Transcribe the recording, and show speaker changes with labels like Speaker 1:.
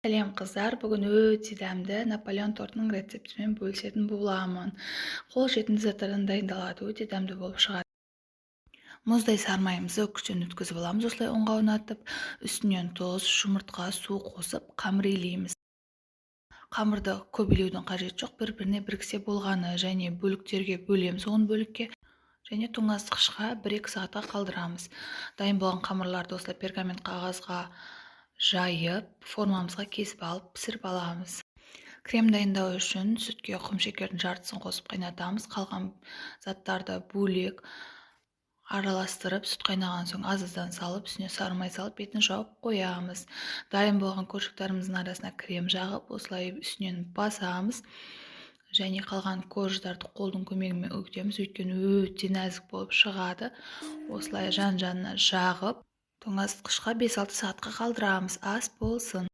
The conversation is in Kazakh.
Speaker 1: Сәлем қыздар, бүгін өте дәмді Наполеон тортының рецептімен бөлісетін боламын. Қол жетімді заттардан дайындалады, өте дәмді болып шығады. Мұздай сармайымызды үкістен өткізіп аламыз, осылай ұнға орнатып, үстінен тұз, жұмыртқа, су қосып, қамыр илейміз. Қамырды көп илеудің қажеті жоқ, бір-біріне біріксе болғаны, және бөліктерге бөлеміз 10 бөлікке. Және тоңазытқышқа 1-2 сағатқа қалдырамыз. Дайын болған қамырларды осылай пергамент қағазға жайып, формамызға кесіп алып пісіріп аламыз. Крем дайындау үшін сүтке құмшекердің жартысын қосып қайнатамыз. Қалған заттарды бөлек араластырып, сүт қайнаған соң азыздан салып, үстіне сары май салып, бетін жауып қоямыз. Дайын болған коржықтарымыздың арасына крем жағып, осылай үстінен басамыз. Және қалған корждарды қолдың көмегімен үгітеміз, өйткені өте нәзік болып шығады. Осылай жан-жанына жағып, тоңазытқышқа 5-6 сағатқа қалдырамыз, ас болсын.